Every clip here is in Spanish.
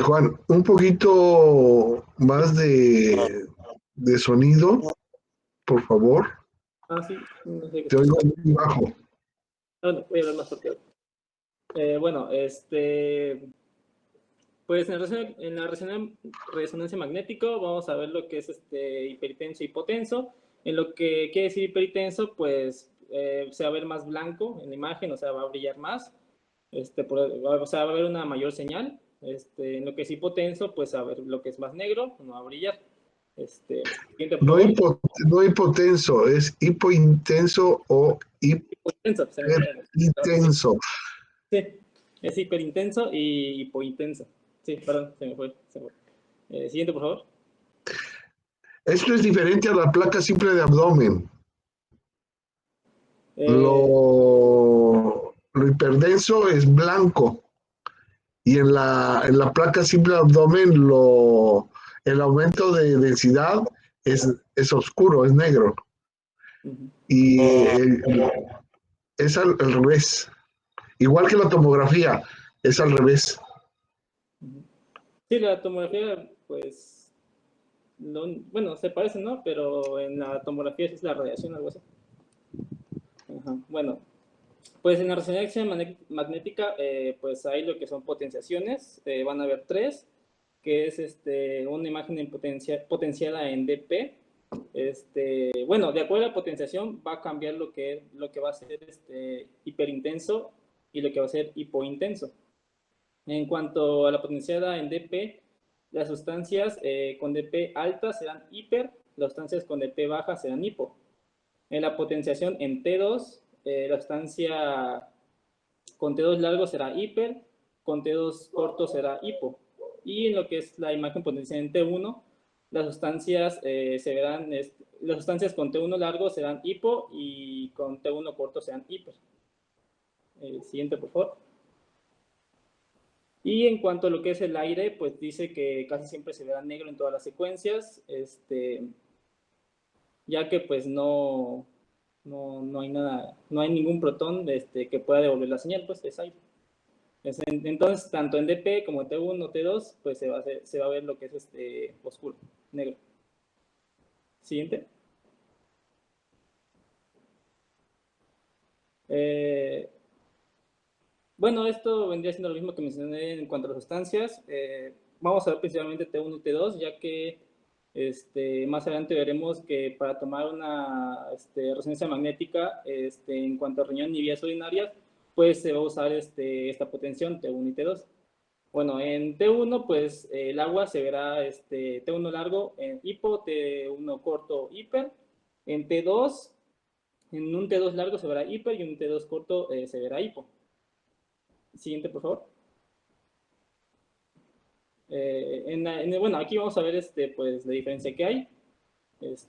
Juan, un poquito más de sonido, por favor. Sí, no sé qué Te pasa. oigo muy bajo. No, voy a hablar más fuerte. Bueno, pues en la resonancia magnético vamos a ver lo que es hipertenso y hipotenso. En lo que quiere decir hipertenso, pues se va a ver más blanco en la imagen, o sea, va a brillar más, o sea, va a haber una mayor señal. En lo que es hipotenso, pues a ver lo que es más negro, no va a brillar. Siguiente, por No, favor. no hipotenso, es hipointenso o Hipotenso, se me fue. Ahora sí. hiperintenso. Sí, es hiperintenso y hipointenso. Sí, perdón, se me fue. Siguiente, por favor. Esto es diferente a la placa simple de abdomen. Eh, Lo hiperdenso es blanco y en la placa simple de abdomen el aumento de densidad es oscuro, es negro. Y es al revés. Igual que la tomografía, es al revés. sí, la tomografía, pues, bueno, se parece, ¿no? Pero en la tomografía es la radiación, algo así. Ajá. Bueno, pues en la resonancia magnética, pues hay lo que son potenciaciones, van a haber tres, que es una imagen en potenciada en dp. Bueno, de acuerdo a la potenciación va a cambiar lo que va a ser hiperintenso y lo que va a ser hipointenso. En cuanto a la potenciada en dp, las sustancias con dp alta serán hiper, las sustancias con dp baja serán hipo. En la potenciación en T2, la sustancia con T2 largo será hiper, con T2 corto será hipo. Y en lo que es la imagen potencial en T1, las sustancias las sustancias con T1 largo serán hipo y con T1 corto serán hiper. Siguiente, por favor. Y en cuanto a lo que es el aire, pues dice que casi siempre se verá negro en todas las secuencias, ya que pues no hay nada, no hay ningún protón que pueda devolver la señal, pues es aire. Entonces, tanto en dp como en T1 T2, pues se va a ver lo que es oscuro, negro. Siguiente. Bueno, esto vendría siendo lo mismo que mencioné en cuanto a las sustancias. Vamos a ver principalmente T1 y T2, ya que más adelante veremos que para tomar una resonancia magnética en cuanto a riñón y vías urinarias, pues se va a usar esta potenciación T1 y T2. Bueno, en T1, pues el agua se verá T1 largo en hipo, T1 corto hiper. En T2, en un T2 largo se verá hiper y en un T2 corto se verá hipo. Siguiente, por favor. Bueno, aquí vamos a ver pues, la diferencia que hay.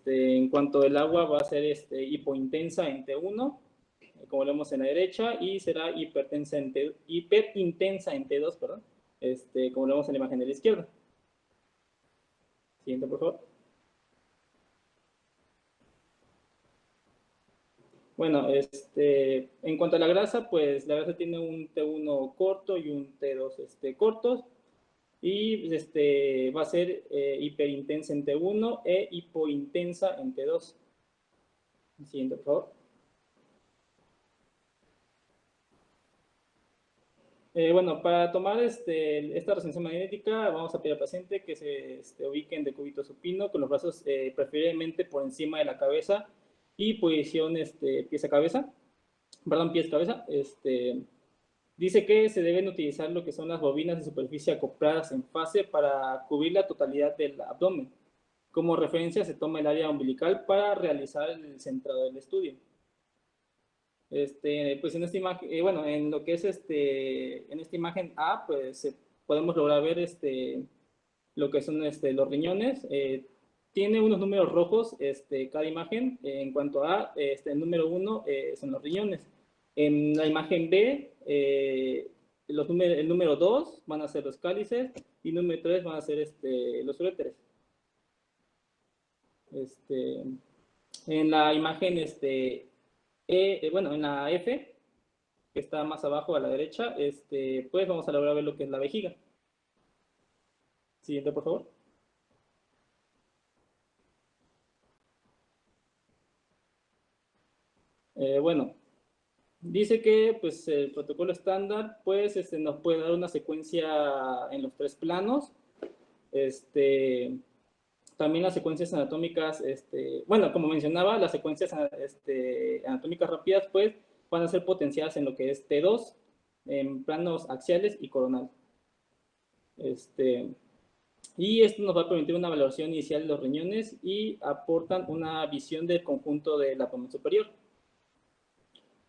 En cuanto al agua va a ser hipointensa en T1, como lo vemos en la derecha, y será hiperintensa en T2, perdón, como lo vemos en la imagen de la izquierda. Siguiente, por favor. Bueno, en cuanto a la grasa, pues la grasa tiene un T1 corto y un T2 cortos. Y va a ser hiperintensa en T1 e hipointensa en T2. Siguiente, por favor. Bueno, para tomar esta resonancia magnética, vamos a pedir al paciente que se ubique en decúbito supino, con los brazos preferiblemente por encima de la cabeza y posición pies a cabeza, perdón, pies cabeza. Dice que se deben utilizar lo que son las bobinas de superficie acopladas en fase para cubrir la totalidad del abdomen. Como referencia se toma el área umbilical para realizar el centrado del estudio. Pues en esta imagen, bueno, en lo que es en esta imagen A, pues podemos lograr ver lo que son los riñones. Tiene unos números rojos cada imagen. En cuanto a el número 1 son los riñones. En la imagen B, el número 2 van a ser los cálices y el número 3 van a ser los uréteres. En la imagen bueno, en la F, que está más abajo a la derecha, pues vamos a lograr ver lo que es la vejiga. Siguiente, por favor. Bueno, dice que pues, el protocolo estándar pues, nos puede dar una secuencia en los 3 planos. También las secuencias anatómicas, bueno, como mencionaba, las secuencias anatómicas rápidas pues, van a ser potenciadas en lo que es T2, en planos axiales y coronal. Y esto nos va a permitir una valoración inicial de los riñones y aportan una visión del conjunto del abdomen superior.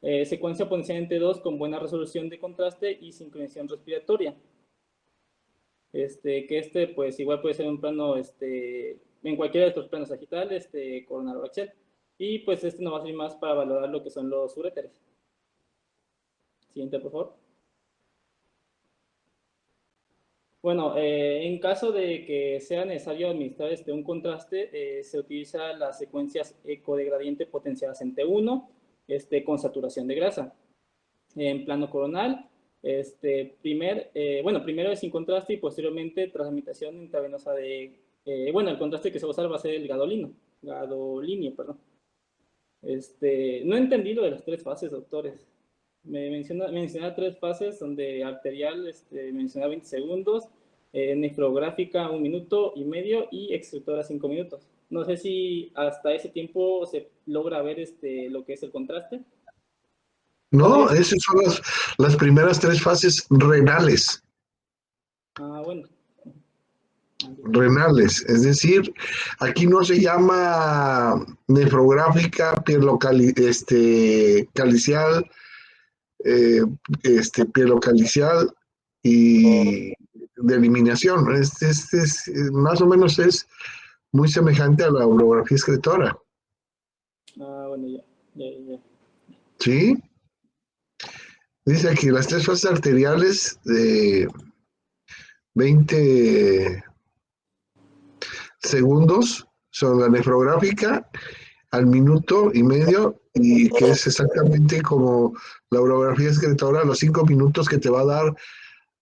Secuencia potencial en T2 con buena resolución de contraste y sincronización respiratoria. Que pues igual puede ser un plano, en cualquiera de estos planos sagital, coronal o axial. Y pues nos va a servir más para valorar lo que son los uréteres. Siguiente, por favor. Bueno, en caso de que sea necesario administrar un contraste, se utiliza las secuencias eco de gradiente potenciadas en T1, con saturación de grasa. En plano coronal, primero es sin contraste y posteriormente transmitación intravenosa de, bueno, el contraste que se va a usar va a ser el gadolinio, perdón. No he entendido de las 3 fases, doctores. Menciona 3 fases, donde arterial menciona 20 segundos, nefrográfica 1 minuto y medio y extractora 5 minutos. No sé si hasta ese tiempo se logra ver lo que es el contraste. No, esas son las primeras 3 fases renales. Ah, bueno. Renales, es decir, aquí no se llama nefrográfica, calicial, eh, pielocalicial y de eliminación. Más o menos es muy semejante a la urografía excretora. Ah, bueno, ya. ¿Sí? Dice aquí las 3 fases arteriales de 20 segundos son la nefrográfica al minuto y medio, y que es exactamente como la urografía excretora, los 5 minutos que te va a dar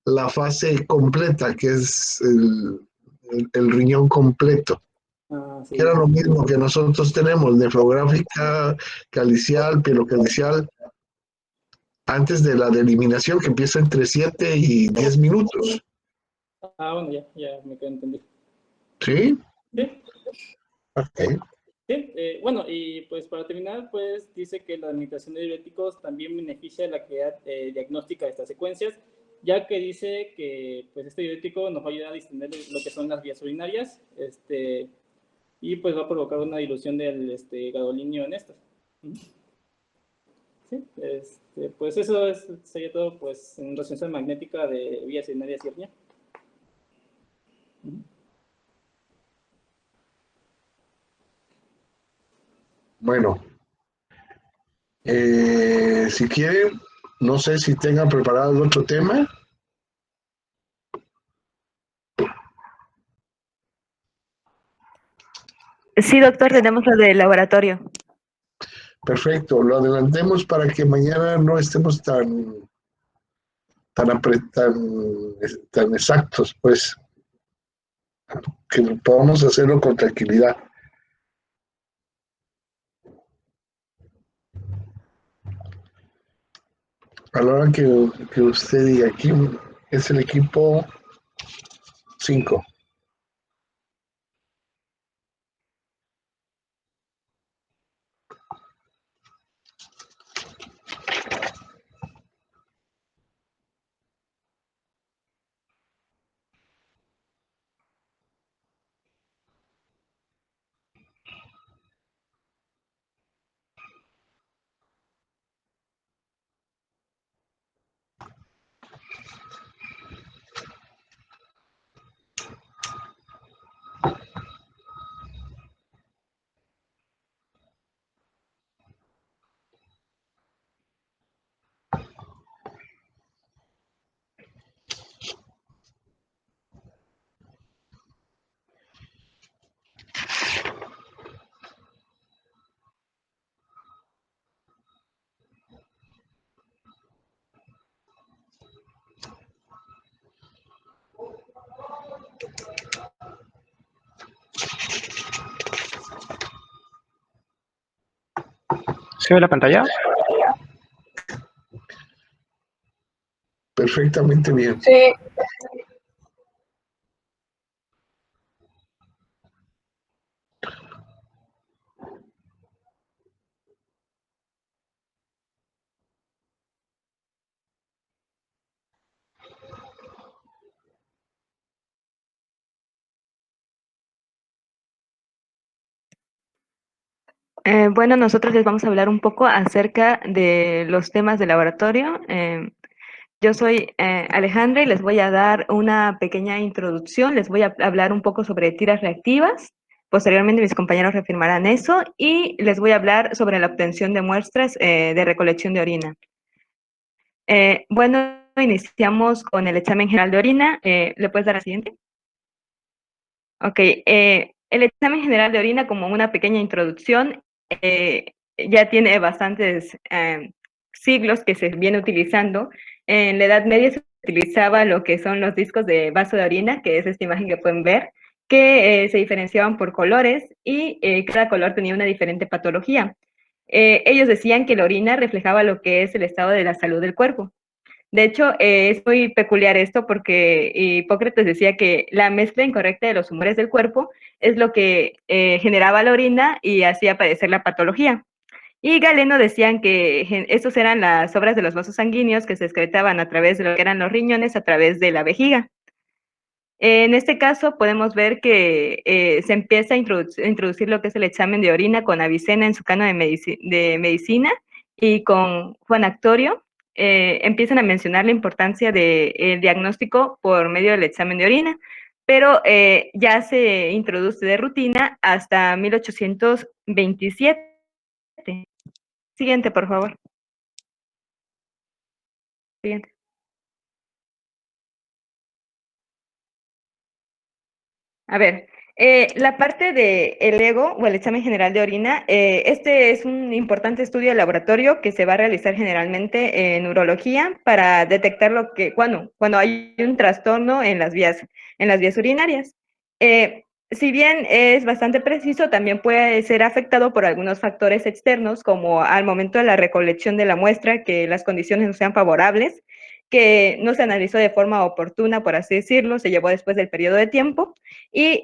la fase completa, que es el riñón completo, Ah, que sí. era lo mismo que nosotros tenemos, nefrográfica, calicial, pielocalicial, antes de la eliminación, que empieza entre 7 y 10 minutos. Ah, bueno, ya me quedé entendido. ¿Sí? Sí, Ok. sí. Bueno, y pues para terminar, pues dice que la administración de diuréticos también beneficia la calidad diagnóstica de estas secuencias, ya que dice que pues este diurético nos va a ayudar a distinguir lo que son las vías urinarias, y pues va a provocar una dilución del gadolinio en estas. Sí, pues eso sería todo pues en resonancia magnética de vías urinarias y hernia. Bueno, si quieren, no sé si tengan preparado el otro tema. Sí, doctor, tenemos lo del laboratorio. Perfecto, lo adelantemos para que mañana no estemos tan exactos, pues, que podamos hacerlo con tranquilidad. A la hora que usted diga, aquí es el equipo 5. ¿Se ve la pantalla? Perfectamente bien. Sí. Bueno, nosotros les vamos a hablar un poco acerca de los temas de laboratorio. Yo soy Alejandra y les voy a dar una pequeña introducción. Les voy a hablar un poco sobre tiras reactivas. Posteriormente mis compañeros reafirmarán eso y les voy a hablar sobre la obtención de muestras de recolección de orina. Bueno, iniciamos con el examen general de orina. ¿Le puedes dar al siguiente? Ok, el examen general de orina, como una pequeña introducción, ya tiene bastantes siglos que se viene utilizando. En la Edad Media se utilizaba lo que son los discos de vaso de orina, que es esta imagen que pueden ver, que se diferenciaban por colores y cada color tenía una diferente patología. Ellos decían que la orina reflejaba lo que es el estado de la salud del cuerpo. De hecho, es muy peculiar esto porque Hipócrates decía que la mezcla incorrecta de los humores del cuerpo es lo que generaba la orina y hacía padecer la patología. Y Galeno decían que estos eran las obras de los vasos sanguíneos que se excretaban a través de lo que eran los riñones, a través de la vejiga. En este caso podemos ver que se empieza a introducir lo que es el examen de orina con Avicena en su canon de medicina y con Juan Actorio. Empiezan a mencionar la importancia del diagnóstico por medio del examen de orina, pero ya se introduce de rutina hasta 1827. Siguiente, por favor. Siguiente. A ver, la parte del ego o el examen general de orina, este es un importante estudio de laboratorio que se va a realizar generalmente en urología para detectar lo que, cuando hay un trastorno en las vías urinarias. Si bien es bastante preciso, también puede ser afectado por algunos factores externos, como al momento de la recolección de la muestra, que las condiciones no sean favorables, que no se analizó de forma oportuna, por así decirlo, se llevó después del periodo de tiempo, y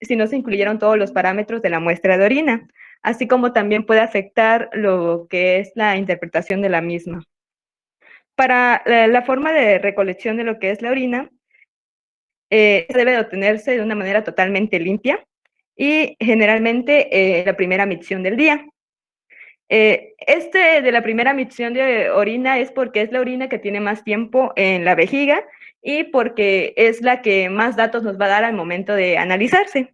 si no se incluyeron todos los parámetros de la muestra de orina, así como también puede afectar lo que es la interpretación de la misma. Para la forma de recolección de lo que es la orina, debe de obtenerse de una manera totalmente limpia y generalmente la primera micción del día. De la primera micción de orina es porque es la orina que tiene más tiempo en la vejiga y porque es la que más datos nos va a dar al momento de analizarse.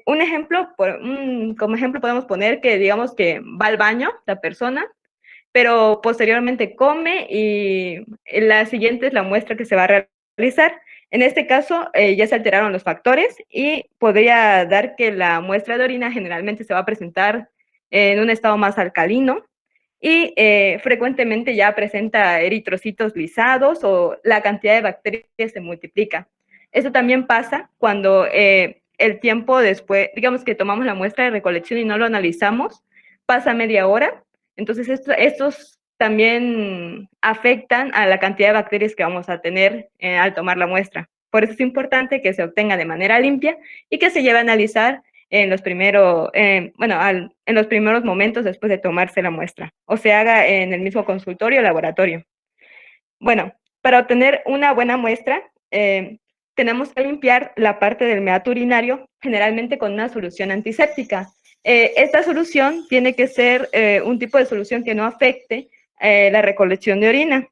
Como ejemplo podemos poner que digamos que va al baño la persona, pero posteriormente come y la siguiente es la muestra que se va a realizar. En este caso ya se alteraron los factores y podría dar que la muestra de orina generalmente se va a presentar en un estado más alcalino y frecuentemente ya presenta eritrocitos lisados o la cantidad de bacterias se multiplica. Eso también pasa cuando el tiempo después, digamos que tomamos la muestra de recolección y no lo analizamos, pasa media hora. Entonces estos también afectan a la cantidad de bacterias que vamos a tener al tomar la muestra. Por eso es importante que se obtenga de manera limpia y que se lleve a analizar en los primeros momentos después de tomarse la muestra, o se haga en el mismo consultorio o laboratorio. Bueno, para obtener una buena muestra, tenemos que limpiar la parte del meato urinario, generalmente con una solución antiséptica. Esta solución tiene que ser un tipo de solución que no afecte la recolección de orina.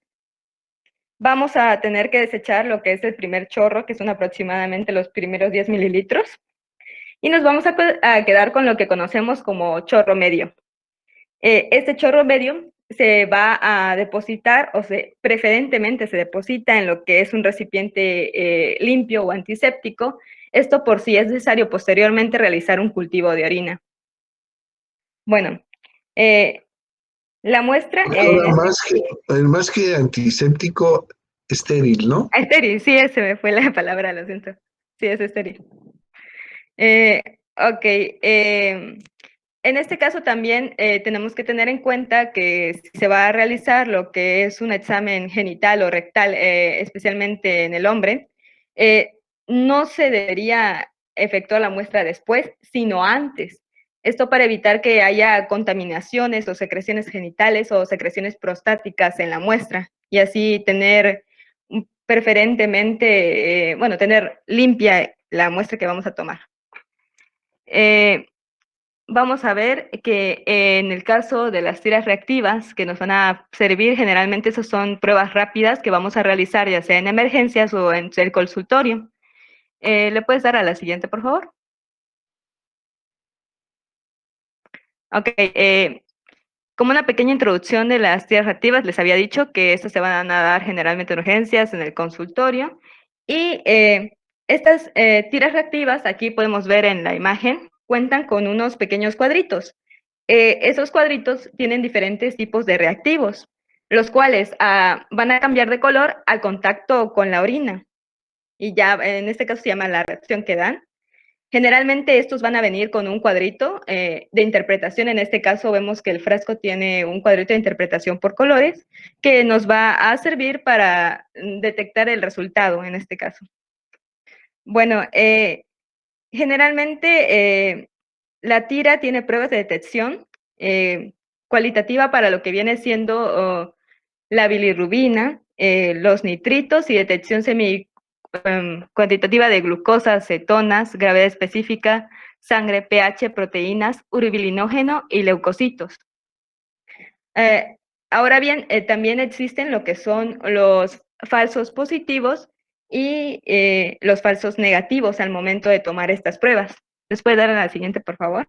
Vamos a tener que desechar lo que es el primer chorro, que son aproximadamente los primeros 10 mililitros, y nos vamos a quedar con lo que conocemos como chorro medio. Este chorro medio se va a depositar, preferentemente se deposita en lo que es un recipiente limpio o antiséptico, esto por si es necesario posteriormente realizar un cultivo de orina. Bueno, la muestra... más que antiséptico, estéril, ¿no? Estéril, sí, se me fue la palabra, lo siento. Sí, es estéril. Ok, En este caso también tenemos que tener en cuenta que si se va a realizar lo que es un examen genital o rectal, especialmente en el hombre, no se debería efectuar la muestra después, sino antes. Esto para evitar que haya contaminaciones o secreciones genitales o secreciones prostáticas en la muestra y así tener preferentemente, bueno, tener limpia la muestra que vamos a tomar. Vamos a ver que en el caso de las tiras reactivas que nos van a servir, generalmente esas son pruebas rápidas que vamos a realizar ya sea en emergencias o en el consultorio. ¿Le puedes dar a la siguiente, por favor? Ok, como una pequeña introducción de las tiras reactivas, les había dicho que estas se van a dar generalmente en urgencias, en el consultorio. Y estas tiras reactivas, aquí podemos ver en la imagen, cuentan con unos pequeños cuadritos. Esos cuadritos tienen diferentes tipos de reactivos, los cuales van a cambiar de color al contacto con la orina. Y ya en este caso se llama la reacción que dan. Generalmente estos van a venir con un cuadrito de interpretación. En este caso vemos que el frasco tiene un cuadrito de interpretación por colores que nos va a servir para detectar el resultado en este caso. Bueno, generalmente la tira tiene pruebas de detección cualitativa para lo que viene siendo la bilirrubina, los nitritos y detección cuantitativa de glucosa, cetonas, gravedad específica, sangre, pH, proteínas, urobilinógeno y leucocitos. Ahora bien, también existen lo que son los falsos positivos y los falsos negativos al momento de tomar estas pruebas. ¿Les puede dar a la siguiente, por favor?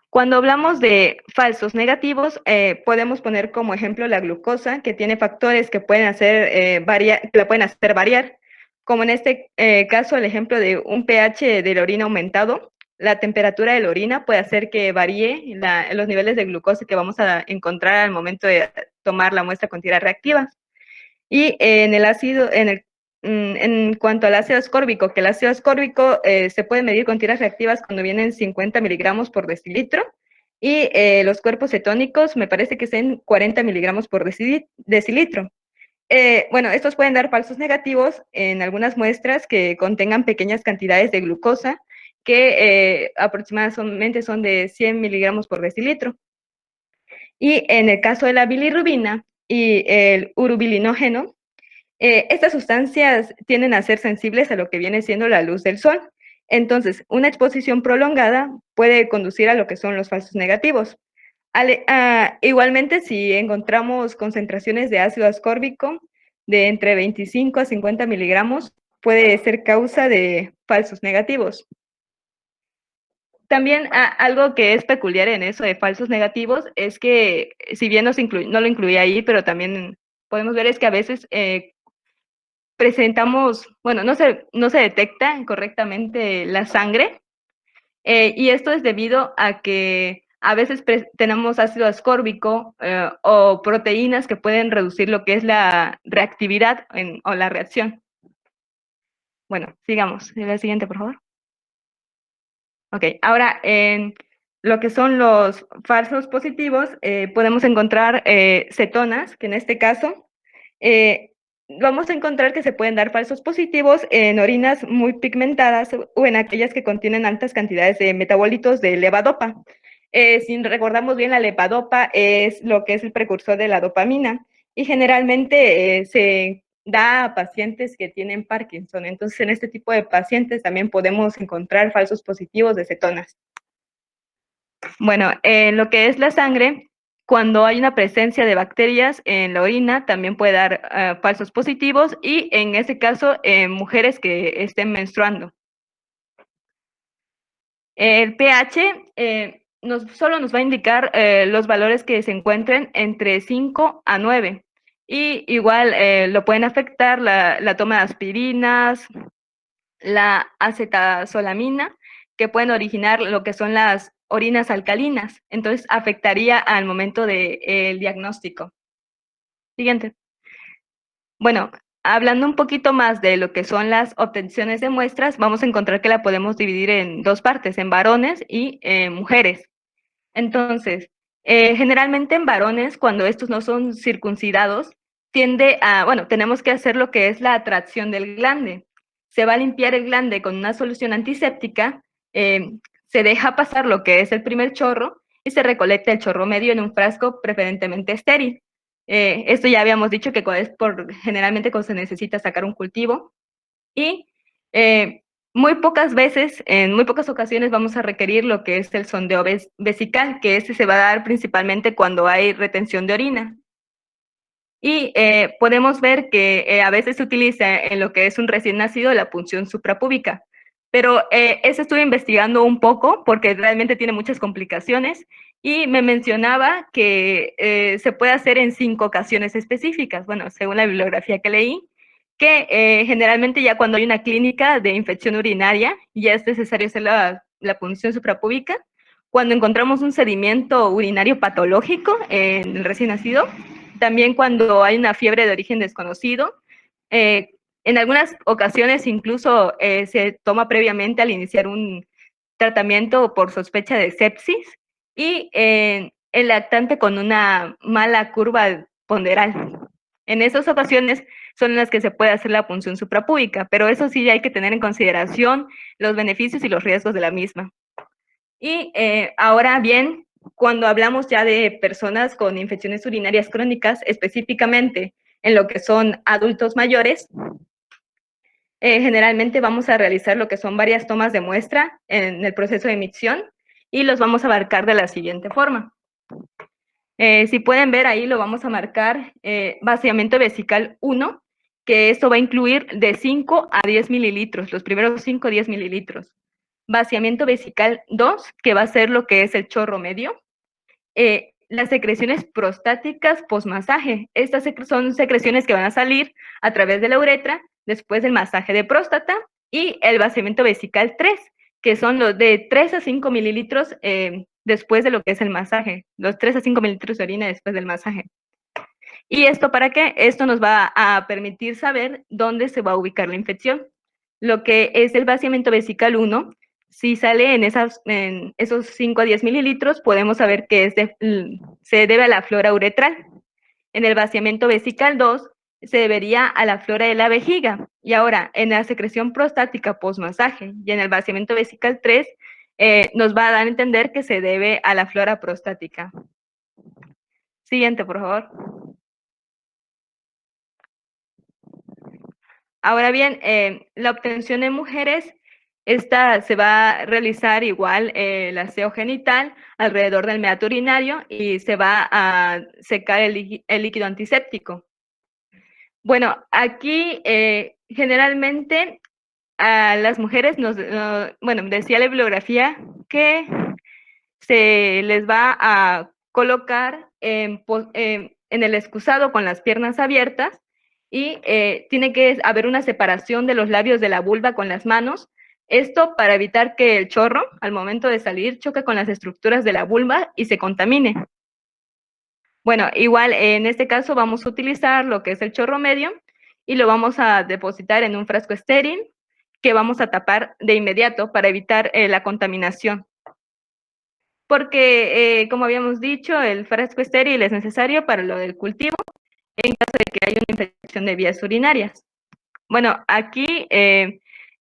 Cuando hablamos de falsos negativos, podemos poner como ejemplo la glucosa, que tiene factores que pueden hacer, que la pueden hacer variar, como en este caso el ejemplo de un pH de la orina aumentado. La temperatura de la orina puede hacer que varíe los niveles de glucosa que vamos a encontrar al momento de tomar la muestra con tiras reactivas. Y en cuanto al ácido ascórbico, que el ácido ascórbico se puede medir con tiras reactivas cuando vienen 50 miligramos por decilitro, y los cuerpos cetónicos me parece que sean 40 miligramos por decilitro. Bueno, estos pueden dar falsos negativos en algunas muestras que contengan pequeñas cantidades de glucosa, que aproximadamente son de 100 miligramos por decilitro. Y en el caso de la bilirrubina y el urobilinógeno, estas sustancias tienden a ser sensibles a lo que viene siendo la luz del sol. Entonces, una exposición prolongada puede conducir a lo que son los falsos negativos. Igualmente, si encontramos concentraciones de ácido ascórbico de entre 25 a 50 miligramos, puede ser causa de falsos negativos. También algo que es peculiar en eso de falsos negativos es que, si bien no lo incluía ahí, pero también podemos ver es que a veces presentamos, bueno, no se detecta correctamente la sangre, y esto es debido a que a veces tenemos ácido ascórbico o proteínas que pueden reducir lo que es la reactividad o la reacción. Bueno, sigamos. La siguiente, por favor. Ok, ahora en lo que son los falsos positivos, podemos encontrar cetonas, que en este caso vamos a encontrar que se pueden dar falsos positivos en orinas muy pigmentadas o en aquellas que contienen altas cantidades de metabolitos de levodopa. Si recordamos bien, la levodopa es lo que es el precursor de la dopamina y generalmente se da a pacientes que tienen Parkinson. Entonces, en este tipo de pacientes también podemos encontrar falsos positivos de cetonas. Bueno, en lo que es la sangre, cuando hay una presencia de bacterias en la orina, también puede dar falsos positivos y en ese caso, en mujeres que estén menstruando. El pH solo nos va a indicar los valores que se encuentren entre 5 a 9. Y igual lo pueden afectar la toma de aspirinas, la acetazolamina, que pueden originar lo que son las orinas alcalinas. Entonces, afectaría al momento del diagnóstico. Siguiente. Bueno, hablando un poquito más de lo que son las obtenciones de muestras, vamos a encontrar que la podemos dividir en dos partes, en varones y mujeres. Entonces, generalmente en varones, cuando estos no son circuncidados, tiende a, bueno, tenemos que hacer lo que es la atracción del glande. Se va a limpiar el glande con una solución antiséptica, se deja pasar lo que es el primer chorro y se recolecta el chorro medio en un frasco preferentemente estéril. Esto ya habíamos dicho que es generalmente cuando se necesita sacar un cultivo y muy pocas veces, en muy pocas ocasiones vamos a requerir lo que es el sondeo vesical, que ese se va a dar principalmente cuando hay retención de orina. Y podemos ver que a veces se utiliza en lo que es un recién nacido la punción suprapúbica, pero eso estuve investigando un poco porque realmente tiene muchas complicaciones y me mencionaba que se puede hacer en 5 ocasiones específicas, bueno, según la bibliografía que leí, que generalmente ya cuando hay una clínica de infección urinaria ya es necesario hacer la punción suprapúbica. Cuando encontramos un sedimento urinario patológico en el recién nacido, también cuando hay una fiebre de origen desconocido. En algunas ocasiones incluso se toma previamente al iniciar un tratamiento por sospecha de sepsis y el lactante con una mala curva ponderal. En esas ocasiones son en las que se puede hacer la punción suprapúbica, pero eso sí hay que tener en consideración los beneficios y los riesgos de la misma. Y ahora bien, cuando hablamos ya de personas con infecciones urinarias crónicas, específicamente en lo que son adultos mayores, generalmente vamos a realizar lo que son varias tomas de muestra en el proceso de emisión y los vamos a abarcar de la siguiente forma. Si pueden ver ahí lo vamos a marcar vaciamiento vesical 1, que esto va a incluir de 5 a 10 mililitros, los primeros 5 a 10 mililitros. Vaciamiento vesical 2, que va a ser lo que es el chorro medio. Las secreciones prostáticas postmasaje. Estas son secreciones que van a salir a través de la uretra después del masaje de próstata. Y el vaciamiento vesical 3, que son los de 3 a 5 mililitros después de lo que es el masaje. Los 3 a 5 mililitros de orina después del masaje. ¿Y esto para qué? Esto nos va a permitir saber dónde se va a ubicar la infección. Lo que es el vaciamiento vesical 1, si sale en esos 5 a 10 mililitros, podemos saber que se debe a la flora uretral. En el vaciamiento vesical 2, se debería a la flora de la vejiga. Y ahora, en la secreción prostática postmasaje y en el vaciamiento vesical 3, nos va a dar a entender que se debe a la flora prostática. Siguiente, por favor. Ahora bien, la obtención en mujeres, esta se va a realizar igual el aseo genital alrededor del meato urinario y se va a secar el líquido antiséptico. Bueno, aquí generalmente a las mujeres bueno, decía la bibliografía que se les va a colocar en el excusado con las piernas abiertas y tiene que haber una separación de los labios de la vulva con las manos. Esto para evitar que el chorro, al momento de salir, choque con las estructuras de la vulva y se contamine. Bueno, igual en este caso vamos a utilizar lo que es el chorro medio y lo vamos a depositar en un frasco estéril que vamos a tapar de inmediato para evitar la contaminación. Porque, como habíamos dicho, el frasco estéril es necesario para lo del cultivo en caso de que haya una infección de vías urinarias. Bueno, aquí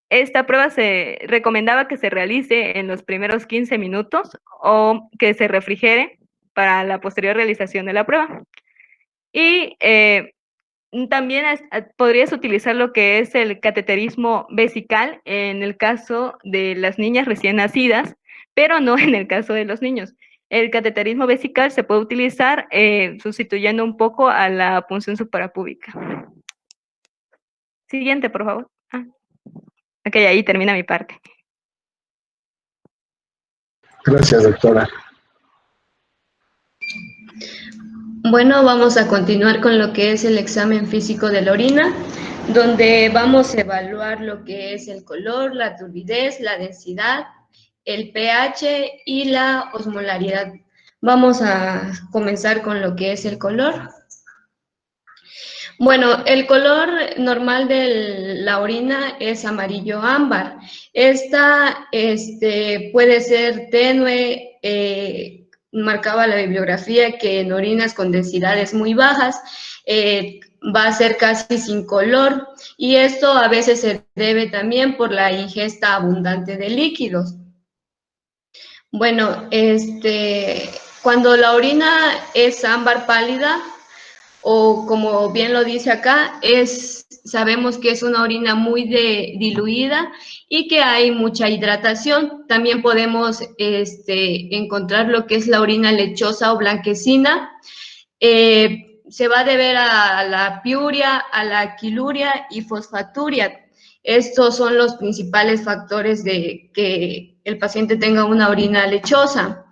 esta prueba se recomendaba que se realice en los primeros 15 minutos o que se refrigere para la posterior realización de la prueba. Y también podrías utilizar lo que es el cateterismo vesical en el caso de las niñas recién nacidas, pero no en el caso de los niños. El cateterismo vesical se puede utilizar sustituyendo un poco a la punción suprapúbica. Siguiente, por favor. Ok, ahí termina mi parte. Gracias, doctora. Bueno, vamos a continuar con lo que es el examen físico de la orina, donde vamos a evaluar lo que es el color, la turbidez, la densidad, el pH y la osmolaridad. Vamos a comenzar con lo que es el color. Bueno, el color normal de la orina es amarillo ámbar. Esta puede ser tenue, marcaba la bibliografía que en orinas con densidades muy bajas va a ser casi sin color, y esto a veces se debe también por la ingesta abundante de líquidos. Bueno, cuando la orina es ámbar pálida, o como bien lo dice acá, sabemos que es una orina muy diluida y que hay mucha hidratación. También podemos encontrar lo que es la orina lechosa o blanquecina. Se va a deber a la piuria, a la quiluria y fosfaturia. Estos son los principales factores de que el paciente tenga una orina lechosa.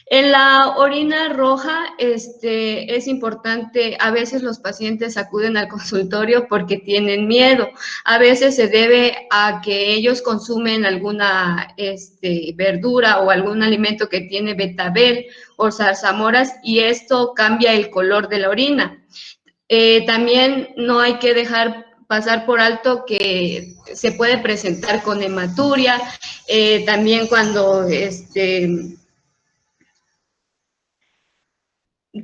En la orina roja es importante, a veces los pacientes acuden al consultorio porque tienen miedo. A veces se debe a que ellos consumen alguna verdura o algún alimento que tiene betabel o zarzamoras, y esto cambia el color de la orina. También no hay que dejar pasar por alto que se puede presentar con hematuria, también cuando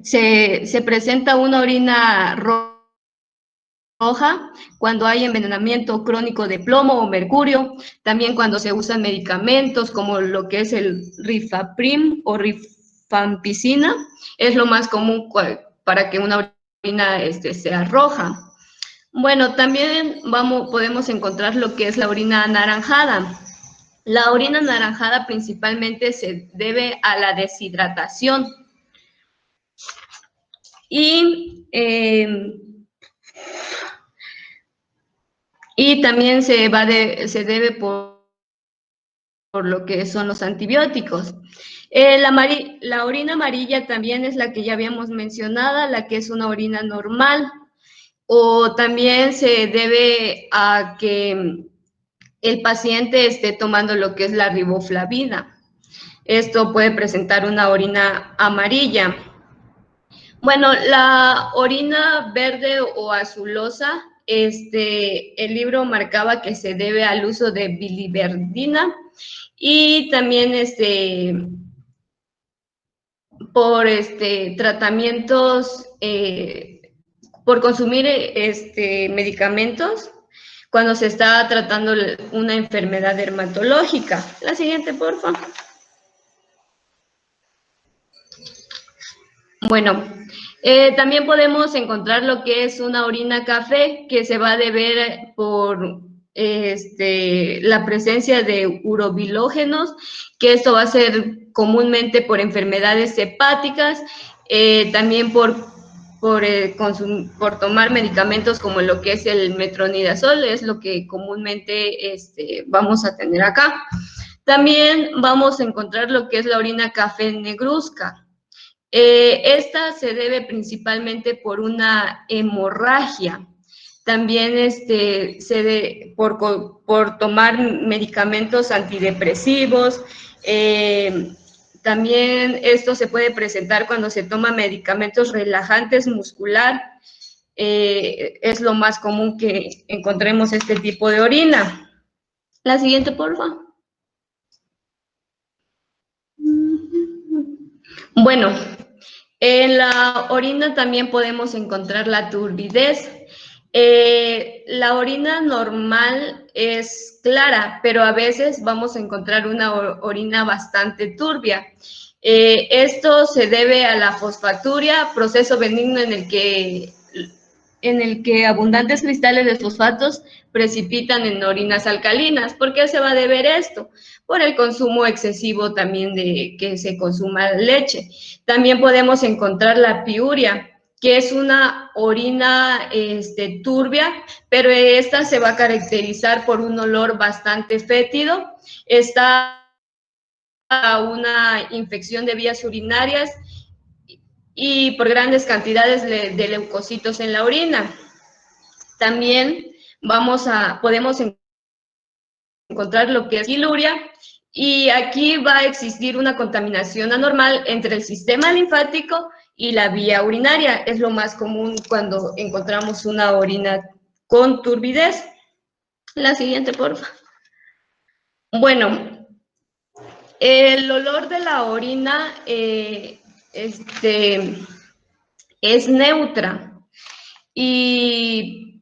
se presenta una orina roja, cuando hay envenenamiento crónico de plomo o mercurio, también cuando se usan medicamentos como lo que es el Rifaprim o rifampicina, es lo más común para que una orina sea roja. Bueno, también podemos encontrar lo que es la orina anaranjada. La orina anaranjada principalmente se debe a la deshidratación. Y también se debe por lo que son los antibióticos. La orina amarilla también es la que ya habíamos mencionado, la que es una orina normal, o también se debe a que el paciente esté tomando lo que es la riboflavina. Esto puede presentar una orina amarilla. Bueno, la orina verde o azulosa, el libro marcaba que se debe al uso de biliverdina y también por tratamientos, por consumir medicamentos cuando se está tratando una enfermedad dermatológica. La siguiente, por favor. Bueno, también podemos encontrar lo que es una orina café, que se va a deber por la presencia de urobilógenos, que esto va a ser comúnmente por enfermedades hepáticas, también por tomar medicamentos como lo que es el metronidazol, es lo que comúnmente vamos a tener acá. También vamos a encontrar lo que es la orina café negruzca. Esta se debe principalmente por una hemorragia. También por tomar medicamentos antidepresivos. También esto se puede presentar cuando se toma medicamentos relajantes muscular. Es lo más común que encontremos este tipo de orina. La siguiente, por favor. Bueno, en la orina también podemos encontrar la turbidez. La orina normal es clara, pero a veces vamos a encontrar una orina bastante turbia. Esto se debe a la fosfaturia, proceso benigno en el que abundantes cristales de fosfatos precipitan en orinas alcalinas. ¿Por qué se va a deber esto? Por el consumo excesivo también de que se consuma leche. También podemos encontrar la piuria, que es una orina turbia, pero esta se va a caracterizar por un olor bastante fétido. Está una infección de vías urinarias y por grandes cantidades de leucocitos en la orina. También podemos encontrar lo que es quiluria, y aquí va a existir una contaminación anormal entre el sistema linfático y la vía urinaria. Es lo más común cuando encontramos una orina con turbidez. La siguiente, por favor. Bueno, el olor de la orina es neutra y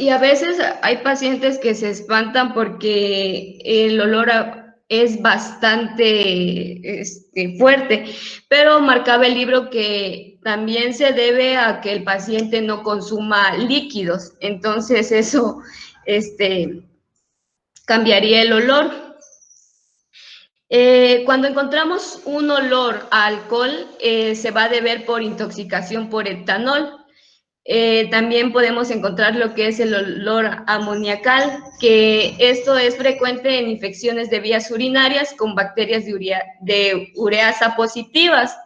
a veces hay pacientes que se espantan porque el olor es bastante fuerte, pero marcaba el libro que también se debe a que el paciente no consuma líquidos, entonces eso cambiaría el olor. Cuando encontramos un olor a alcohol, se va a deber por intoxicación por etanol. También podemos encontrar lo que es el olor amoniacal, que esto es frecuente en infecciones de vías urinarias con bacterias de ureasa positivas.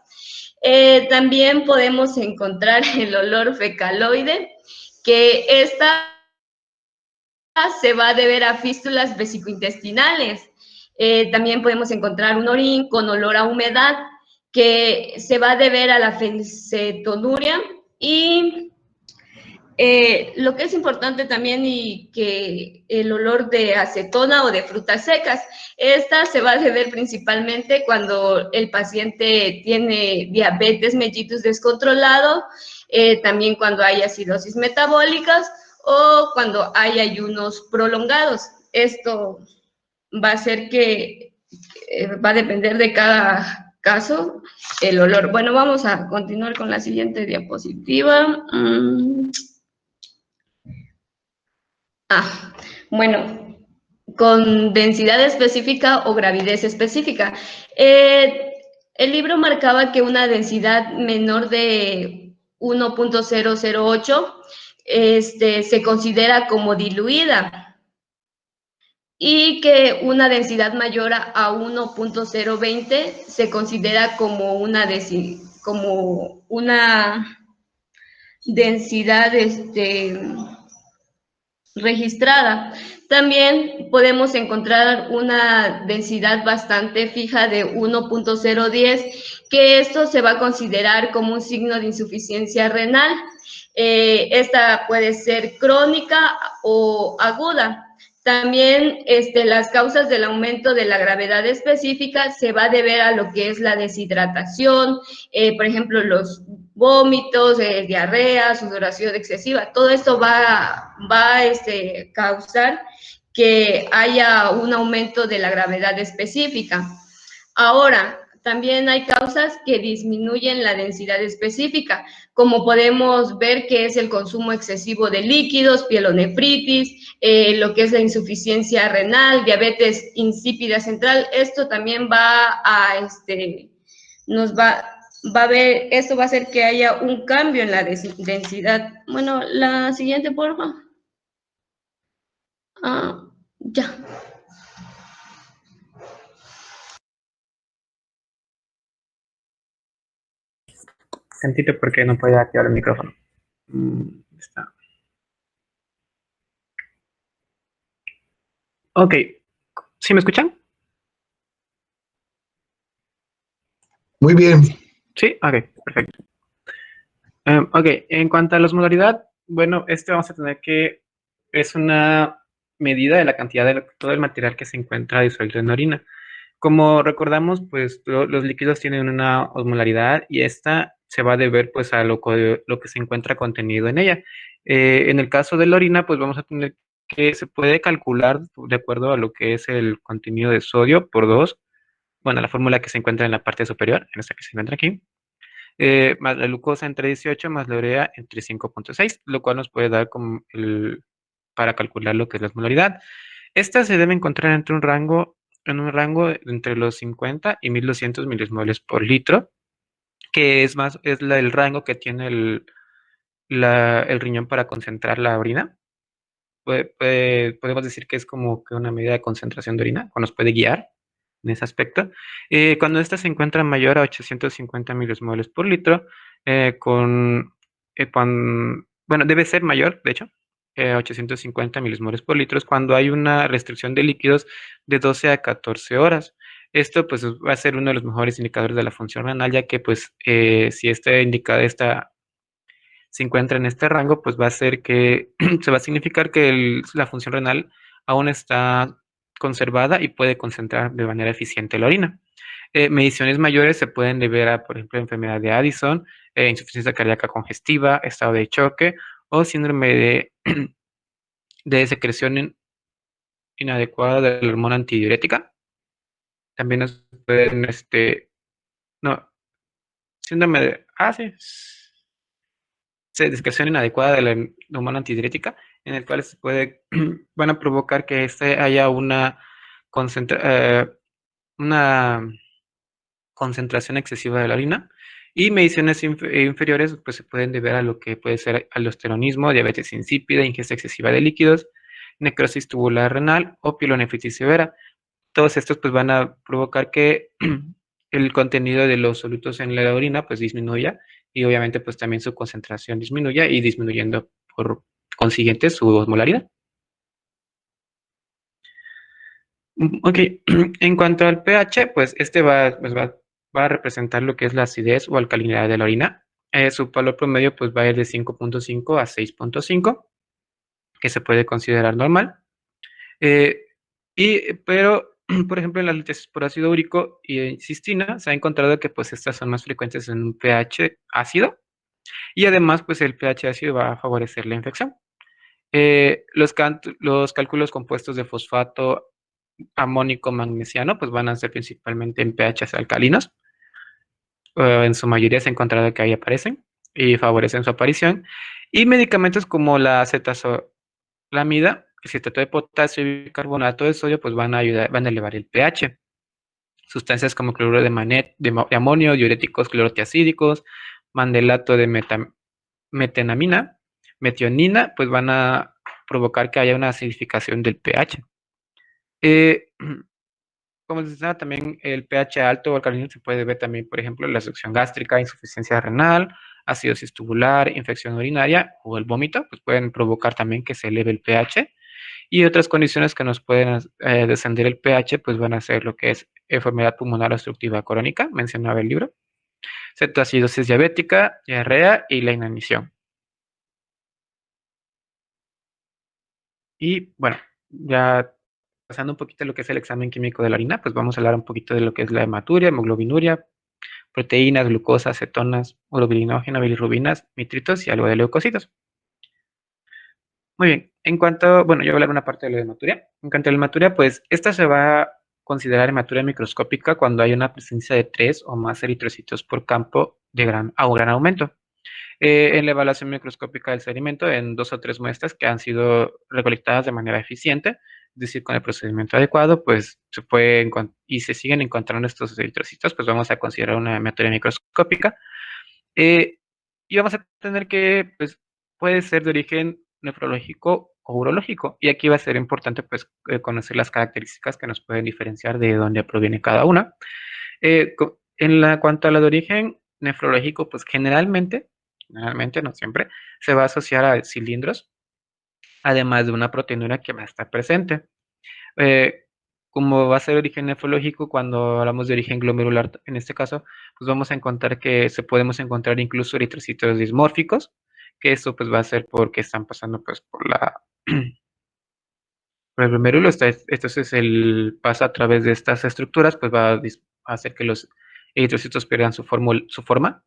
También podemos encontrar el olor fecaloide, que esta se va a deber a fístulas vesicointestinales. También podemos encontrar un orín con olor a humedad, que se va a deber a la fenilcetonuria. Y lo que es importante también y que el olor de acetona o de frutas secas, esta se va a deber principalmente cuando el paciente tiene diabetes mellitus descontrolado, también cuando hay acidosis metabólicas o cuando hay ayunos prolongados. Esto va a ser que va a depender de cada caso el olor. Bueno, vamos a continuar con la siguiente diapositiva. Bueno, con densidad específica o gravidez específica. El libro marcaba que una densidad menor de 1.008 se considera como diluida y que una densidad mayor a 1.020 se considera como una densidad registrada. También podemos encontrar una densidad bastante fija de 1.010, que esto se va a considerar como un signo de insuficiencia renal. Esta puede ser crónica o aguda. También las causas del aumento de la gravedad específica se va a deber a lo que es la deshidratación, por ejemplo, los vómitos, diarrea, sudoración excesiva. Todo esto va a causar que haya un aumento de la gravedad específica. Ahora, también hay causas que disminuyen la densidad específica, como podemos ver que es el consumo excesivo de líquidos, pielonefritis, lo que es la insuficiencia renal, diabetes insípida central. Esto también va a ver, esto va a hacer que haya un cambio en la densidad. Bueno, la siguiente, por favor. Ya. Tantito porque no podía activar el micrófono. Está. Ok, ¿sí me escuchan? Muy bien. Sí, ok, perfecto. Ok, en cuanto a la osmolaridad, bueno, vamos a tener que es una medida de la cantidad de todo el material que se encuentra disuelto en la orina. Como recordamos, pues los líquidos tienen una osmolaridad y esta se va a deber pues a lo que se encuentra contenido en ella. En el caso de la orina, pues vamos a tener que se puede calcular de acuerdo a lo que es el contenido de sodio por 2, bueno, la fórmula que se encuentra en la parte superior, en esta que se encuentra aquí, más la glucosa entre 18 más la urea entre 5.6, lo cual nos puede dar como para calcular lo que es la osmolaridad. Esta se debe encontrar en un rango entre los 50 y 1200 milismoles por litro, que es el rango que tiene el riñón para concentrar la orina. Podemos decir que es como que una medida de concentración de orina, o nos puede guiar en ese aspecto. Cuando esta se encuentra mayor a 850 milismoles por litro, bueno, debe ser mayor, de hecho, 850 milismoles por litro, es cuando hay una restricción de líquidos de 12 a 14 horas. Esto pues va a ser uno de los mejores indicadores de la función renal, ya que pues si este indicador se encuentra en este rango, pues va a ser que se va a significar que la función renal aún está conservada y puede concentrar de manera eficiente la orina. Mediciones mayores se pueden deber a, por ejemplo, enfermedad de Addison, insuficiencia cardíaca congestiva, estado de choque o síndrome de secreción inadecuada de la hormona antidiurética. También nos pueden, no, síndrome de, sí, discreción inadecuada de la hormona antidiurética, en el cual se puede, van a provocar que haya una concentración excesiva de la orina. Y mediciones inferiores pues se pueden deber a lo que puede ser aldosteronismo, diabetes insípida, ingesta excesiva de líquidos, necrosis tubular renal o pielonefritis severa. Todos estos pues van a provocar que el contenido de los solutos en la orina pues disminuya y obviamente pues también su concentración disminuya y disminuyendo por consiguiente su osmolaridad. Ok, en cuanto al pH, pues va a representar lo que es la acidez o alcalinidad de la orina. Su valor promedio pues va a ir de 5.5 a 6.5, que se puede considerar normal. Pero, por ejemplo, en la litis por ácido úrico y en cistina se ha encontrado que pues estas son más frecuentes en un pH ácido y además pues el pH ácido va a favorecer la infección. Los cálculos compuestos de fosfato amónico magnesiano pues van a ser principalmente en pHs alcalinos. En su mayoría se ha encontrado que ahí aparecen y favorecen su aparición. Y medicamentos como la acetazolamida, el citrato de potasio y bicarbonato de sodio pues van a elevar el pH. Sustancias como cloruro de amonio, diuréticos clorotiacídicos, mandelato de metenamina, metionina, pues van a provocar que haya una acidificación del pH. Como les decía, también el pH alto o alcalino se puede ver también, por ejemplo, la succión gástrica, insuficiencia renal, acidosis tubular, infección urinaria o el vómito, pues pueden provocar también que se eleve el pH. Y otras condiciones que nos pueden descender el pH, pues van a ser lo que es enfermedad pulmonar obstructiva crónica, mencionaba el libro, cetoacidosis diabética, diarrea y la inanición. Y bueno, ya pasando un poquito a lo que es el examen químico de la orina, pues vamos a hablar un poquito de lo que es la hematuria, hemoglobinuria, proteínas, glucosa, cetonas, urobilinógeno, bilirrubinas, nitritos y algo de leucocitos. Muy bien, bueno, yo voy a hablar una parte de la hematuria. En cuanto a la hematuria, pues esta se va a considerar hematuria microscópica cuando hay una presencia de 3 o más eritrocitos por campo de gran aumento. En la evaluación microscópica del sedimento, en 2 o 3 muestras que han sido recolectadas de manera eficiente, es decir, con el procedimiento adecuado, pues y se siguen encontrando estos eritrocitos, pues vamos a considerar una hematuria microscópica. Y vamos a tener que, pues, puede ser de origen nefrológico o urológico. Y aquí va a ser importante, pues, conocer las características que nos pueden diferenciar de dónde proviene cada una. Cuanto a la de origen nefrológico, pues generalmente, no siempre, se va a asociar a cilindros, además de una proteinura que va a estar presente. Como va a ser origen nefrológico, cuando hablamos de origen glomerular, en este caso, pues vamos a encontrar que podemos encontrar incluso eritrocitos dismórficos, que eso pues va a ser porque están pasando pues por el glomérulo. Entonces el paso a través de estas estructuras pues va a hacer que los eritrocitos pierdan su forma.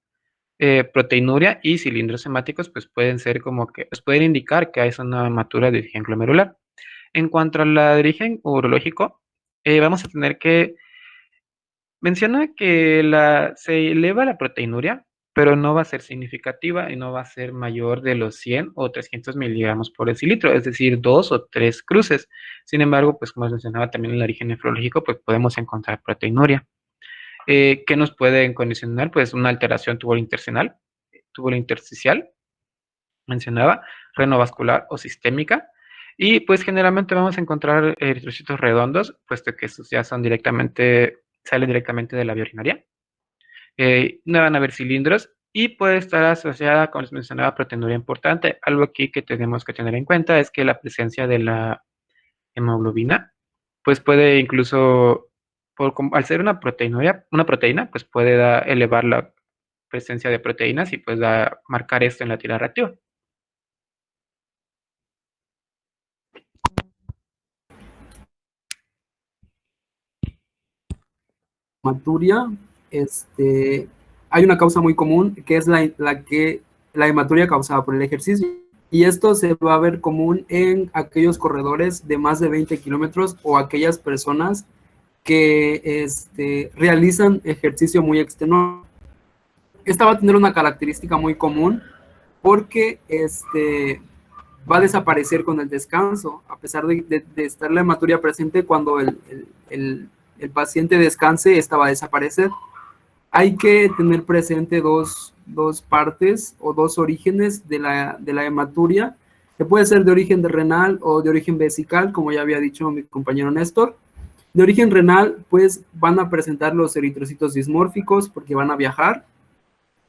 Proteinuria y cilindros hemáticos pues pueden ser pues pueden indicar que hay una hematura de origen glomerular. En cuanto a la de origen urológico, vamos a tener que mencionar que se eleva la proteinuria, pero no va a ser significativa y no va a ser mayor de los 100 o 300 miligramos por decilitro, es decir, 2 o 3 cruces. Sin embargo, pues como les mencionaba también en el origen nefrológico, pues podemos encontrar proteinuria. ¿Qué nos pueden condicionar? Pues una alteración tubulointersticial, mencionaba, renovascular o sistémica. Y pues generalmente vamos a encontrar eritrocitos redondos, puesto que estos ya salen directamente de la vía urinaria. No van a haber cilindros y puede estar asociada, como les mencionaba, proteinuria importante. Algo aquí que tenemos que tener en cuenta es que la presencia de la hemoglobina, pues puede incluso al ser una proteína, pues puede elevar la presencia de proteínas y pues marcar esto en la tira reactiva. Hematuria, hay una causa muy común que es la hematuria causada por el ejercicio. Y esto se va a ver común en aquellos corredores de más de 20 kilómetros o aquellas personas que realizan ejercicio muy extenuado. Esta va a tener una característica muy común porque va a desaparecer con el descanso, a pesar de estar la hematuria presente. Cuando el paciente descanse, esta va a desaparecer. Hay que tener presente dos partes o dos orígenes de la hematuria, que puede ser de origen renal o de origen vesical, como ya había dicho mi compañero Néstor. De origen renal, pues van a presentar los eritrocitos dismórficos porque van a viajar,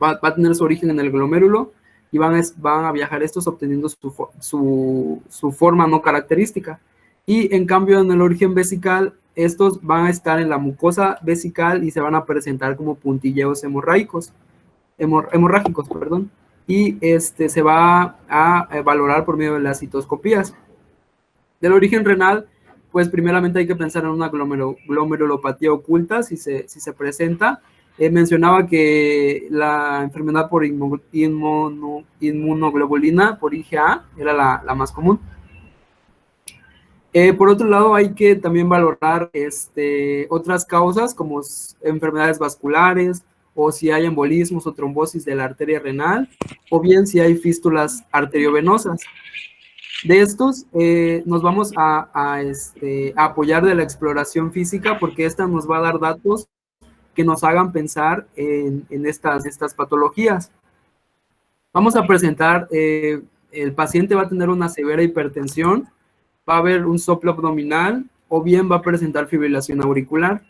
va a tener su origen en el glomérulo y van a viajar estos obteniendo su forma no característica. Y en cambio en el origen vesical, estos van a estar en la mucosa vesical y se van a presentar como puntilleos hemorrágicos, y se va a valorar por medio de las citoscopías. Del origen renal, pues primeramente hay que pensar en una glomerulopatía oculta, si se presenta. Mencionaba que la enfermedad por inmunoglobulina, por IgA, era la más común. Por otro lado, hay que también valorar otras causas como enfermedades vasculares, o si hay embolismos o trombosis de la arteria renal, o bien si hay fístulas arteriovenosas. De estos nos vamos a apoyar de la exploración física, porque esta nos va a dar datos que nos hagan pensar en estas patologías. Vamos a presentar, el paciente va a tener una severa hipertensión, va a haber un soplo abdominal, o bien va a presentar fibrilación auricular.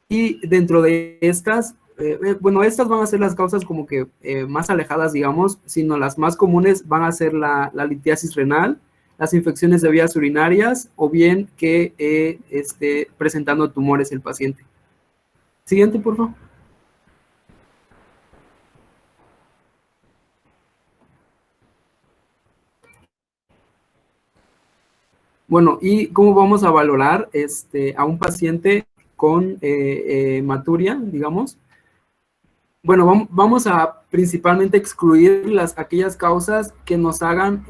Y dentro de estas, estas van a ser las causas como que más alejadas, digamos, sino las más comunes van a ser la litiasis renal, las infecciones de vías urinarias, o bien que esté presentando tumores el paciente. Siguiente, por favor. Bueno, ¿y cómo vamos a valorar a un paciente con hematuria, digamos? Bueno, vamos a principalmente excluir aquellas causas que nos hagan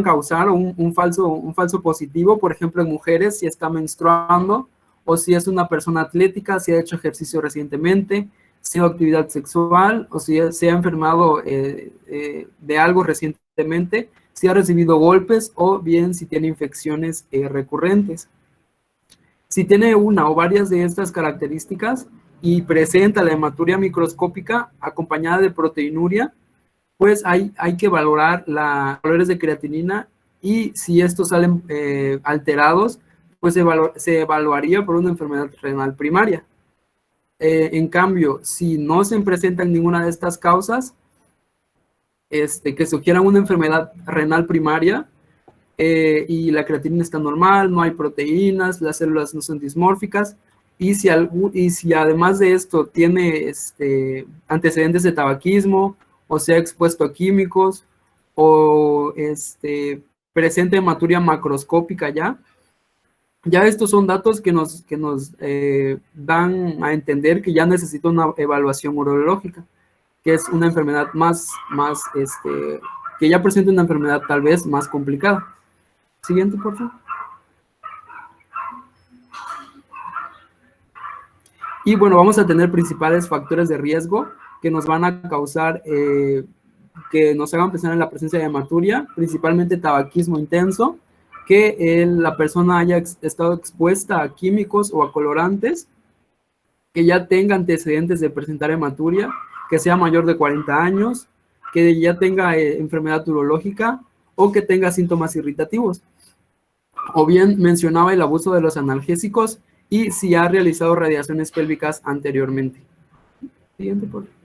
causar un falso positivo, por ejemplo, en mujeres, si está menstruando, o si es una persona atlética, si ha hecho ejercicio recientemente, si ha hecho actividad sexual, o si se ha enfermado de algo recientemente, si ha recibido golpes, o bien si tiene infecciones recurrentes. Si tiene una o varias de estas características y presenta la hematuria microscópica acompañada de proteinuria, pues hay que valorar los valores de creatinina, y si estos salen alterados, pues se evaluaría por una enfermedad renal primaria. En cambio, si no se presentan ninguna de estas causas que sugieran una enfermedad renal primaria, y la creatinina está normal, no hay proteínas, las células no son dismórficas, y si además de esto tiene antecedentes de tabaquismo, o sea expuesto a químicos, o presente hematuria macroscópica ya estos son datos que nos dan a entender que ya necesita una evaluación urológica, que es una enfermedad que ya presenta una enfermedad tal vez más complicada. Siguiente, por favor. Y bueno, vamos a tener principales factores de riesgo que nos van a causar, que nos hagan pensar en la presencia de hematuria, principalmente tabaquismo intenso, que la persona haya estado expuesta a químicos o a colorantes, que ya tenga antecedentes de presentar hematuria, que sea mayor de 40 años, que ya tenga enfermedad urológica, o que tenga síntomas irritativos. O bien mencionaba el abuso de los analgésicos, y si ha realizado radiaciones pélvicas anteriormente. Siguiente, por favor.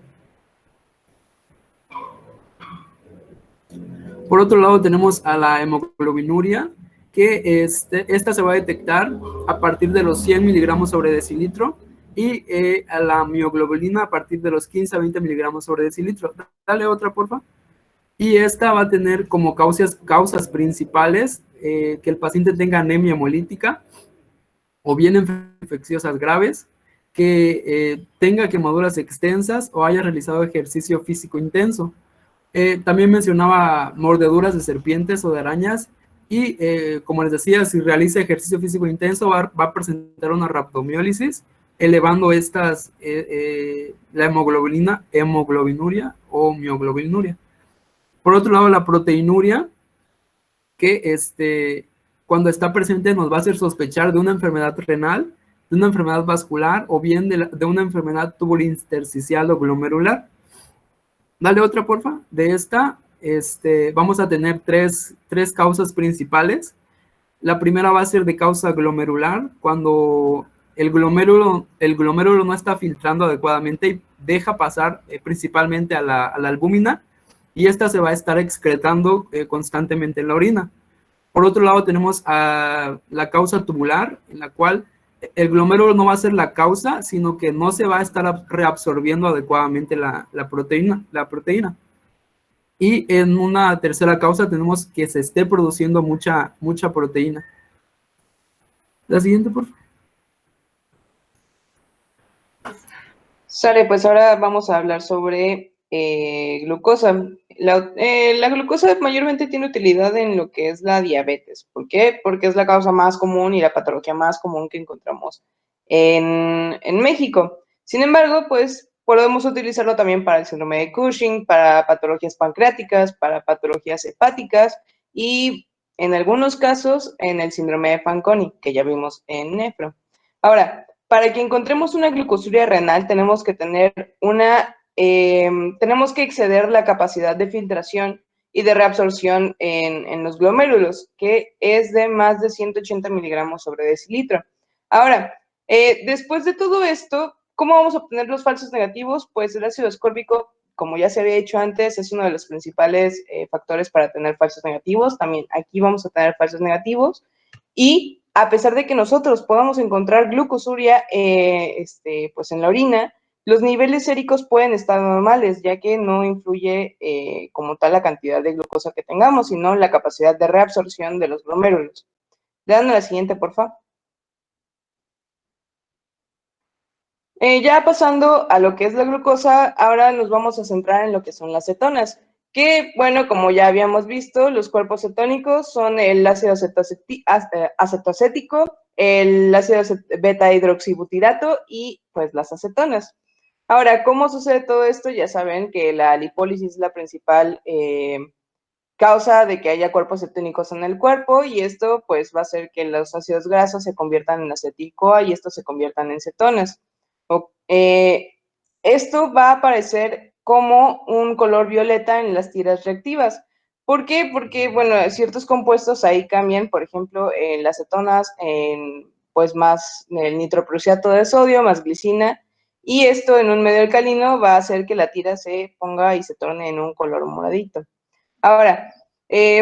Por otro lado tenemos a la hemoglobinuria, que esta se va a detectar a partir de los 100 miligramos sobre decilitro y a la mioglobulina a partir de los 15 a 20 miligramos sobre decilitro. Dale otra, porfa. Y esta va a tener como causas principales que el paciente tenga anemia hemolítica o bien infecciosas graves, que tenga quemaduras extensas o haya realizado ejercicio físico intenso. También mencionaba mordeduras de serpientes o de arañas y, como les decía, si realiza ejercicio físico intenso va a presentar una rhabdomiólisis, elevando la hemoglobinuria o mioglobinuria. Por otro lado, la proteinuria, que cuando está presente nos va a hacer sospechar de una enfermedad renal, de una enfermedad vascular o bien de una enfermedad tubulointersticial o glomerular. Dale otra, porfa. De esta, vamos a tener tres causas principales. La primera va a ser de causa glomerular, cuando el glomérulo no está filtrando adecuadamente y deja pasar principalmente a la albúmina, y esta se va a estar excretando constantemente en la orina. Por otro lado, tenemos a la causa tubular, en la cual el glomérulo no va a ser la causa, sino que no se va a estar reabsorbiendo adecuadamente la proteína. Y en una tercera causa tenemos que se esté produciendo mucha proteína. La siguiente, por favor. Sale, pues ahora vamos a hablar sobre glucosa. La glucosa mayormente tiene utilidad en lo que es la diabetes. ¿Por qué? Porque es la causa más común y la patología más común que encontramos en México. Sin embargo, pues podemos utilizarlo también para el síndrome de Cushing, para patologías pancreáticas, para patologías hepáticas y en algunos casos en el síndrome de Fanconi, que ya vimos en nefro. Ahora, para que encontremos una glucosuria renal tenemos que tener tenemos que exceder la capacidad de filtración y de reabsorción en los glomérulos, que es de más de 180 miligramos sobre decilitro. Ahora, después de todo esto, ¿cómo vamos a obtener los falsos negativos? Pues el ácido ascórbico, como ya se había dicho antes, es uno de los principales factores para tener falsos negativos. También aquí vamos a tener falsos negativos. Y a pesar de que nosotros podamos encontrar glucosuria pues en la orina, los niveles séricos pueden estar normales, ya que no influye como tal la cantidad de glucosa que tengamos, sino la capacidad de reabsorción de los glomérulos. Le dan a la siguiente, por favor. Ya pasando a lo que es la glucosa, ahora nos vamos a centrar en lo que son las cetonas, que, bueno, como ya habíamos visto, los cuerpos cetónicos son el ácido acetoacético, el ácido beta-hidroxibutirato y, pues, las acetonas. Ahora, ¿cómo sucede todo esto? Ya saben que la lipólisis es la principal causa de que haya cuerpos cetónicos en el cuerpo y esto, pues, va a hacer que los ácidos grasos se conviertan en acetil-CoA y estos se conviertan en cetonas. Esto va a aparecer como un color violeta en las tiras reactivas. ¿Por qué? Porque, bueno, ciertos compuestos ahí cambian, por ejemplo, las cetonas, pues más el nitroprusiato de sodio, más glicina, y esto en un medio alcalino va a hacer que la tira se ponga y se torne en un color moradito. Ahora,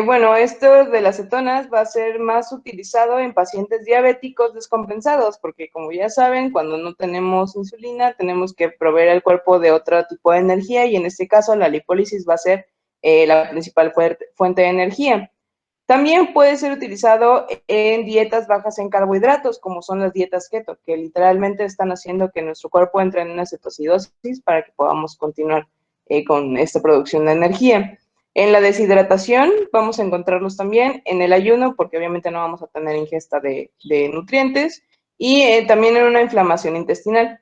bueno, esto de las cetonas va a ser más utilizado en pacientes diabéticos descompensados, porque como ya saben, cuando no tenemos insulina, tenemos que proveer al cuerpo de otro tipo de energía y en este caso la lipólisis va a ser la principal fuente de energía. También puede ser utilizado en dietas bajas en carbohidratos, como son las dietas keto, que literalmente están haciendo que nuestro cuerpo entre en una cetocidosis para que podamos continuar con esta producción de energía. En la deshidratación vamos a encontrarlos también, en el ayuno, porque obviamente no vamos a tener ingesta de nutrientes, y también en una inflamación intestinal.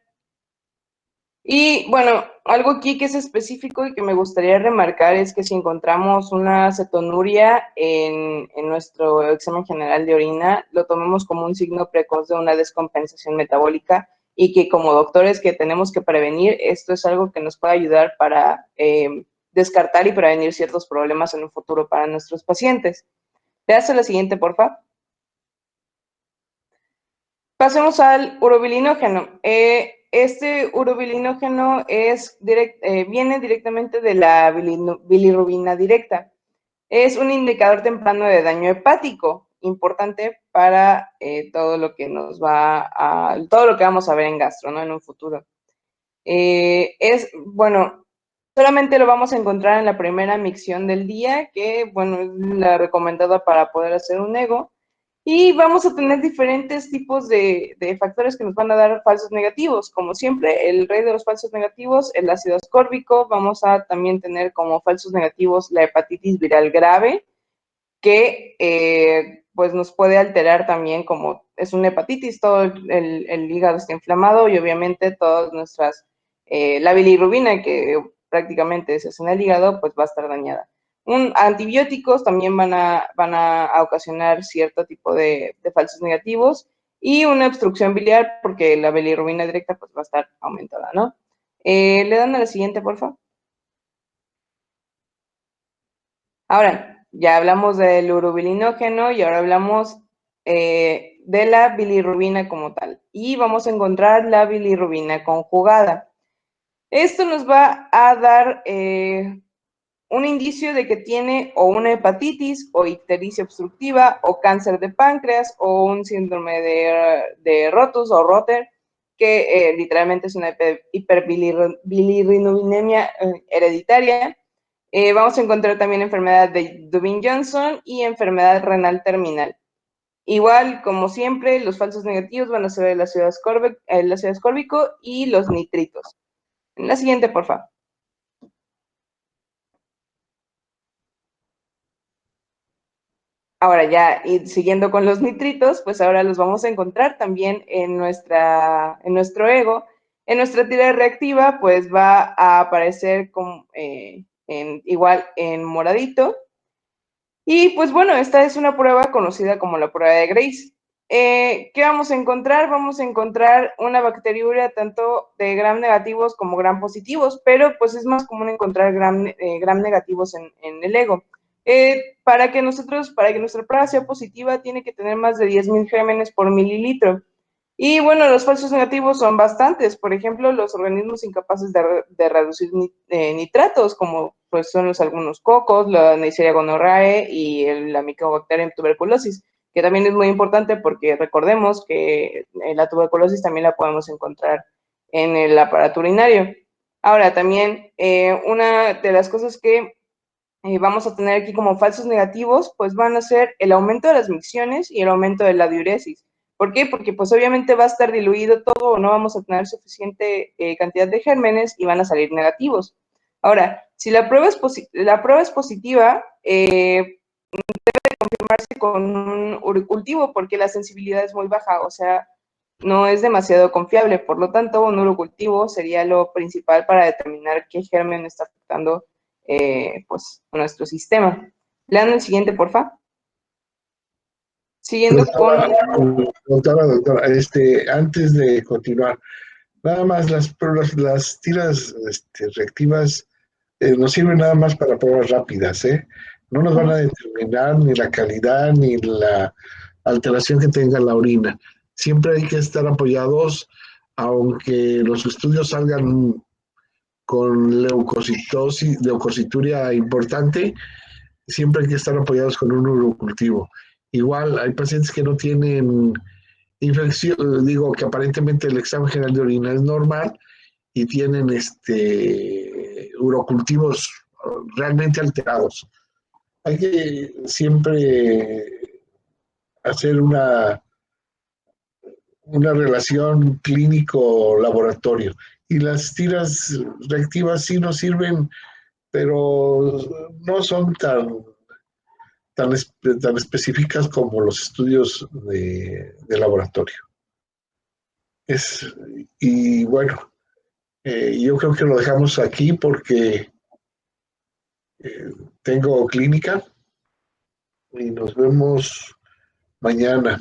Y bueno, algo aquí que es específico y que me gustaría remarcar es que si encontramos una cetonuria en nuestro examen general de orina, lo tomemos como un signo precoz de una descompensación metabólica y que como doctores que tenemos que prevenir, esto es algo que nos puede ayudar para descartar y prevenir ciertos problemas en un futuro para nuestros pacientes. Veas la siguiente, por favor. Pasemos al urobilinógeno. Este urobilinógeno viene directamente de la bilirrubina directa. Es un indicador temprano de daño hepático. importante para todo lo que todo lo que vamos a ver en gastro, ¿no? En un futuro. Bueno, solamente lo vamos a encontrar en la primera micción del día, que, bueno, es la recomendada para poder hacer un ego. Y vamos a tener diferentes tipos de factores que nos van a dar falsos negativos. Como siempre, el rey de los falsos negativos, el ácido ascórbico. Vamos a también tener como falsos negativos la hepatitis viral grave, que pues nos puede alterar también, como es una hepatitis, todo el hígado está inflamado y obviamente todas nuestras, la bilirrubina que prácticamente se hace en el hígado, pues va a estar dañada. Antibióticos también van a ocasionar cierto tipo de falsos negativos y una obstrucción biliar porque la bilirrubina directa pues va a estar aumentada, ¿no? ¿Le dan a la siguiente, por favor? Ahora, ya hablamos del urobilinógeno y ahora hablamos de la bilirrubina como tal. Y vamos a encontrar la bilirrubina conjugada. Esto nos va a dar un indicio de que tiene o una hepatitis o ictericia obstructiva o cáncer de páncreas o un síndrome de Rotus o Rotter, que literalmente es una hiperbilirrubinemia hereditaria. Vamos a encontrar también enfermedad de Dubin-Johnson y enfermedad renal terminal. Igual, como siempre, los falsos negativos van a ser el ácido ascórbico y los nitritos. En la siguiente, por favor. Ahora ya, y siguiendo con los nitritos, pues ahora los vamos a encontrar también en nuestro ego. En nuestra tira reactiva, pues va a aparecer igual en moradito. Y pues bueno, esta es una prueba conocida como la prueba de Grace. ¿Qué vamos a encontrar? Vamos a encontrar una bacteriuria tanto de gram negativos como gram positivos, pero pues es más común encontrar gram negativos en el ego. Para que nuestra prueba sea positiva, tiene que tener más de 10.000 gérmenes por mililitro. Y bueno, los falsos negativos son bastantes. Por ejemplo, los organismos incapaces de reducir nitratos, como pues son algunos cocos, la Neisseria gonorrhoeae y la Mycobacterium tuberculosis, que también es muy importante porque recordemos que la tuberculosis también la podemos encontrar en el aparato urinario. Ahora, también una de las cosas que vamos a tener aquí como falsos negativos, pues van a ser el aumento de las micciones y el aumento de la diuresis. ¿Por qué? Porque pues obviamente va a estar diluido todo, o no vamos a tener suficiente cantidad de gérmenes y van a salir negativos. Ahora, si la prueba es positiva, debe confirmarse con un urocultivo porque la sensibilidad es muy baja, o sea, no es demasiado confiable. Por lo tanto, un urocultivo sería lo principal para determinar qué germen está afectando pues nuestro sistema. Lean el siguiente, porfa. Siguiendo con... Doctora, antes de continuar, nada más las tiras reactivas nos sirven nada más para pruebas rápidas, ¿eh? No nos van a determinar ni la calidad ni la alteración que tenga la orina. Siempre hay que estar apoyados, aunque los estudios salgan con leucocituria importante, siempre hay que estar apoyados con un urocultivo. Igual hay pacientes que no tienen infección, digo que aparentemente el examen general de orina es normal y tienen urocultivos realmente alterados. Hay que siempre hacer una relación clínico-laboratorio. Y las tiras reactivas sí nos sirven, pero no son tan específicas como los estudios de laboratorio. Y bueno, yo creo que lo dejamos aquí porque tengo clínica y nos vemos mañana.